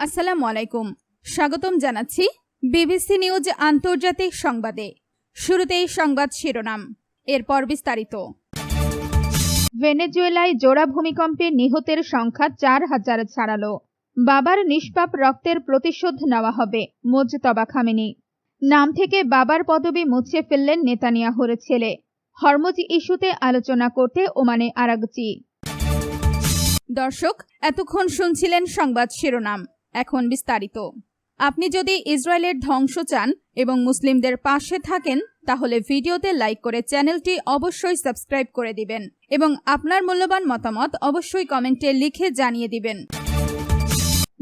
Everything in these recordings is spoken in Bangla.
আসসালামু আলাইকুম। স্বাগতম জানাচ্ছি বিবিসি নিউজ আন্তর্জাতিক সংবাদে। শুরুতেই সংবাদ শিরোনাম, এরপর বিস্তারিত। ভেনেজুয়েলায় জোড়া ভূমিকম্পে নিহতের সংখ্যা ৪,০০০ ছাড়ালো। বাবার নিষ্পাপ রক্তের প্রতিশোধ নেওয়া হবে, মুজতবা খামেনি। নাম থেকে বাবার পদবি মুছে ফেললেন নেতানিয়াহুর ছেলে। হরমুজ ইস্যুতে আলোচনা করতে ওমানে আরাগচি। দর্শক, এতক্ষণ শুনছিলেন সংবাদ শিরোনাম, এখন বিস্তারিত। আপনি যদি ইসরায়েলের ধ্বংস চান এবং মুসলিমদের পাশে থাকেন, তাহলে ভিডিওতে লাইক করে চ্যানেলটি অবশ্যই সাবস্ক্রাইব করে দিবেন এবং আপনার মূল্যবান মতামত অবশ্যই কমেন্টে লিখে জানিয়ে দিবেন।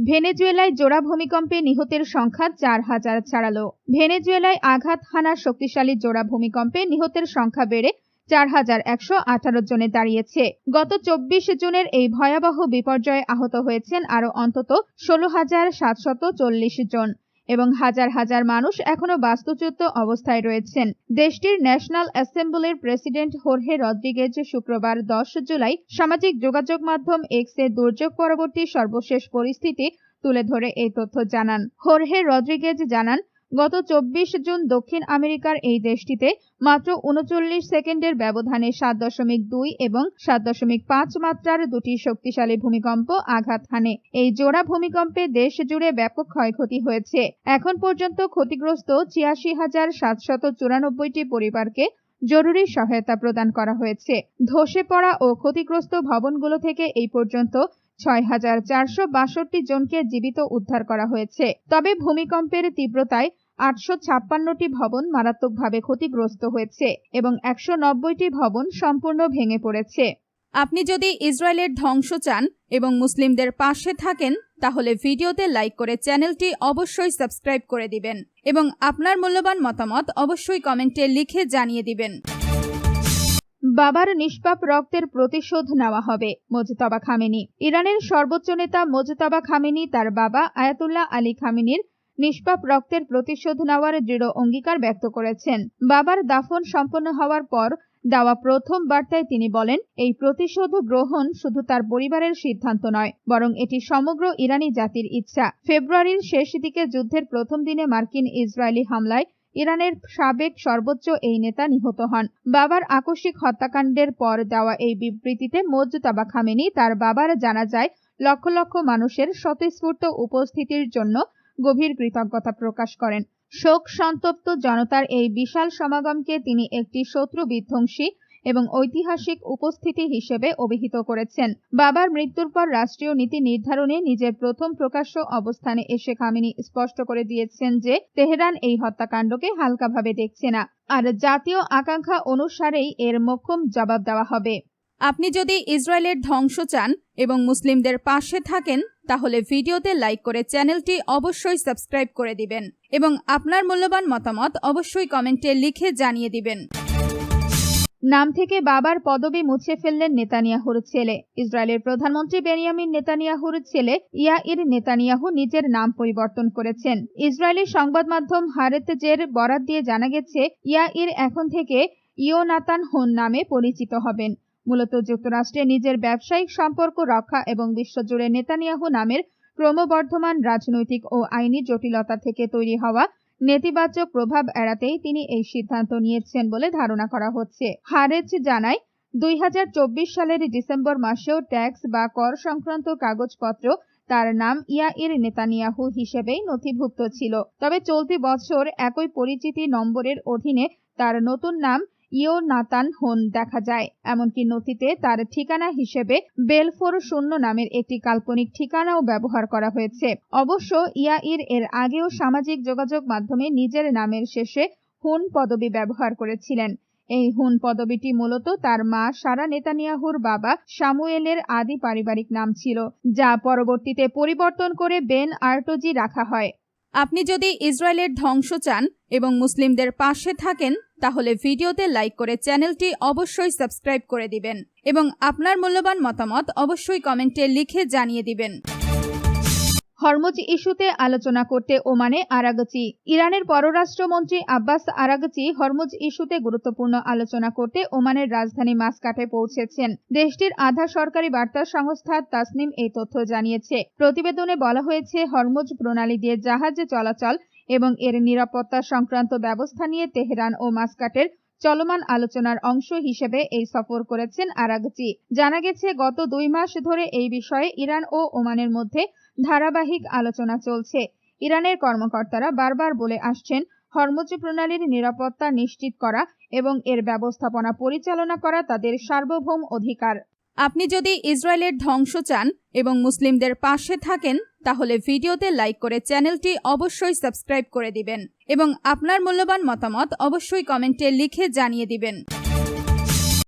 ভেনেজুয়েলায় জোড়া ভূমিকম্পে নিহতের সংখ্যা ৪,০০০ ছাড়ালো। ভেনেজুয়েলায় আঘাত হানা শক্তিশালী জোড়া ভূমিকম্পে নিহতের সংখ্যা বেড়ে ৪,১১৮ জনে দাঁড়িয়েছে। গত ২৪ জুনের এই ভয়াবহ বিপর্যয়ে আহত হয়েছেন আরও অন্তত ১৬,৭৪০ জন এবং হাজার হাজার মানুষ এখনো বাস্তুচ্যুত অবস্থায় রয়েছেন। দেশটির ন্যাশনাল অ্যাসেম্বলির প্রেসিডেন্ট হোর্হে রদ্রিগেজ শুক্রবার ১০ জুলাই সামাজিক যোগাযোগ মাধ্যম এক্সে দুর্যোগ পরবর্তী সর্বশেষ পরিস্থিতি তুলে ধরে এই তথ্য জানান। হোর্হে রদ্রিগেজ জানান, গত ২৪ জুন দক্ষিণ আমেরিকার এই দেশটিতে মাত্র ৩৯ সেকেন্ডের ব্যবধানে ৭.২ এবং ৭.৫ মাত্রার দুটি শক্তিশালী ভূমিকম্প আঘাত হানে। এই জোড়া ভূমিকম্পে দেশ জুড়ে ব্যাপক ক্ষয়ক্ষতি হয়েছে। এখন পর্যন্ত ক্ষতিগ্রস্ত ৮৬,৭৯৪টি পরিবারকে জরুরি সহায়তা প্রদান করা হয়েছে। ধসে পড়া ও ক্ষতিগ্রস্ত ভবনগুলো থেকে এই পর্যন্ত ৬,৪৬২ জনকে জীবিত উদ্ধার করা হয়েছে। তবে ভূমিকম্পের তীব্রতায় ৮৫৬টি ভবন মারাত্মকভাবে ক্ষতিগ্রস্ত হয়েছে এবং ১৯০টি ভবন সম্পূর্ণ ভেঙে পড়েছে। আপনি যদি ইসরায়েলের ধ্বংস চান এবং মুসলিমদের পাশে থাকেন, তাহলে ভিডিওতে লাইক করে চ্যানেলটি অবশ্যই সাবস্ক্রাইব করে দিবেন এবং আপনার মূল্যবান মতামত অবশ্যই কমেন্টে লিখে জানিয়ে দিবেন। বাবার নিষ্পাপ রক্তের প্রতিশোধ নেওয়া হবে, মুজতবা খামেনি। ইরানের সর্বোচ্চ নেতা মুজতবা খামেনি তার বাবা আয়াতুল্লাহ আলী খামেনির নিষ্পাপ রক্তের প্রতিশোধ নেওয়ার দৃঢ় অঙ্গীকার ব্যক্ত করেছেন। বাবার দাফন সম্পন্ন হওয়ার পর দেওয়া প্রথম বার্তায় তিনি বলেন, এই প্রতিশোধ গ্রহণ শুধু তার পরিবারের সিদ্ধান্ত নয়, বরং এটি সমগ্র ইরানি জাতির ইচ্ছা। ফেব্রুয়ারির শেষ দিকে যুদ্ধের প্রথম দিনে মার্কিন ইসরায়েলি হামলায় ইরানের সাবেক সর্বোচ্চ এই নেতা নিহত হন। বাবার আকস্মিক হত্যাকাণ্ডের পর দেওয়া এই বিবৃতিতে মুজতবা খামেনি তার বাবার জানাজায় লক্ষ লক্ষ মানুষের স্বতঃস্ফূর্ত উপস্থিতির জন্য গভীর কৃতজ্ঞতা প্রকাশ করেন। শোক সন্তপ্ত জনতার এই বিশাল সমাগমকে তিনি একটি শত্রু বিধ্বংসী এবং ঐতিহাসিক উপস্থিতি হিসেবে অভিহিত করেছেন। বাবার মৃত্যুর পর রাষ্ট্রীয় নীতি নির্ধারণে নিজের প্রথম প্রকাশ্য অবস্থানে এসে খামেনি স্পষ্ট করে দিয়েছেন যে তেহরান এই হত্যাকাণ্ডকে হালকাভাবে দেখছে না, আর জাতীয় আকাঙ্ক্ষা অনুসারেই এর মোক্ষম জবাব দেওয়া হবে। আপনি যদি ইসরায়েলের ধ্বংস চান এবং মুসলিমদের পাশে থাকেন, তাহলে ভিডিওতে লাইক করে চ্যানেলটি অবশ্যই সাবস্ক্রাইব করে দিবেন এবং আপনার মূল্যবান মতামত অবশ্যই কমেন্টে লিখে জানিয়ে দিবেন। নাম থেকে বাবার পদবি মুছে ফেললেন নেতানিয়াহুর ছেলে। ইসরায়েলের প্রধানমন্ত্রী বেনিয়ামিন নেতানিয়াহুর ছেলে ইয়াইর নেতানিয়াহু নিজের নাম পরিবর্তন করেছেন। ইসরায়েলি সংবাদ মাধ্যম হারেতজের বরাত দিয়ে জানা গেছে, ইয়াইর এখন থেকে ইয়োনাতান হুন নামে পরিচিত হবেন। মূলত যুক্তরাষ্ট্রে নিজের ব্যবসায়িক সম্পর্ক রক্ষা এবং বিশ্বজুড়ে নেতানিয়াহু নামের ক্রমবর্ধমান রাজনৈতিক ও আইনি জটিলতা থেকে তৈরি হওয়া নেতিবাচক প্রভাব এড়াতেই তিনি এই সিদ্ধান্ত নিয়েছেন বলে ধারণা করা হচ্ছে। হারেজ জানায়, ২০২৪ সালের ডিসেম্বর মাসেও ট্যাক্স বা কর সংক্রান্ত কাগজপত্র তার নাম ইয়াইর নেতানিয়াহু হিসেবেই নথিভুক্ত ছিল। তবে চলতি বছর একই পরিচিতি নম্বরের অধীনে তার নতুন নাম ইয়োনাতান হুন দেখা যায়। এমনকি নথিতে তার ঠিকানা হিসেবে বেলফোর ০ নামের একটি কাল্পনিক ঠিকানাও ব্যবহার করা হয়েছে। অবশ্য ইয়াইর এর আগেও সামাজিক যোগাযোগ মাধ্যমে নিজের নামের শেষে হুন পদবি ব্যবহার করেছিলেন। এই হুন পদবিটি মূলত তার মা সারা নেতানিয়াহুর বাবা সামুয়েলের আদি পারিবারিক নাম ছিল, যা পরবর্তীতে পরিবর্তন করে বেন আর্টোজি রাখা হয়। আপনি যদি ইসরায়েলের ধ্বংস চান এবং মুসলিমদের পাশে থাকেন, তাহলে ভিডিওতে লাইক করে চ্যানেলটি অবশ্যই সাবস্ক্রাইব করে দিবেন এবং আপনার মূল্যবান মতামত অবশ্যই কমেন্টে লিখে জানিয়ে দিবেন। হরমুজ ইস্যুতে আলোচনা করতে ওমানে আরাগচি। ইরানের পররাষ্ট্রমন্ত্রী আব্বাস আরাগচি হরমুজ ইস্যুতে গুরুত্বপূর্ণ আলোচনা করতে ওমানের রাজধানী মাসকাটে পৌঁছেছেন। দেশটির আধা সরকারি বার্তা সংস্থা তাসনিম এই তথ্য জানিয়েছে। প্রতিবেদনে বলা হয়েছে, হরমুজ প্রণালী দিয়ে জাহাজ চলাচল এবং এর নিরাপত্তা সংক্রান্ত ব্যবস্থা নিয়ে তেহরান ও মাসকাটের চলমান আলোচনার অংশ হিসেবে এই সফর করেছেন আরাগচি। জানা গেছে, গত 2 মাস ধরে এই বিষয়ে ইরান ও ওমানের মধ্যে ধারাবাহিক আলোচনা চলছে। ইরানের কর্মকর্তারা বারবার বলে আসছেন, হরমুজ প্রণালীর নিরাপত্তা নিশ্চিত করা এবং এর ব্যবস্থাপনা পরিচালনা করা তাদের সার্বভৌম অধিকার। আপনি যদি ইসরায়েলের ধ্বংস চান এবং মুসলিমদের পাশে থাকেন, তাহলে ভিডিওতে লাইক করে চ্যানেলটি অবশ্যই সাবস্ক্রাইব করে দিবেন এবং আপনার মূল্যবান মতামত অবশ্যই কমেন্টে লিখে জানিয়ে দিবেন।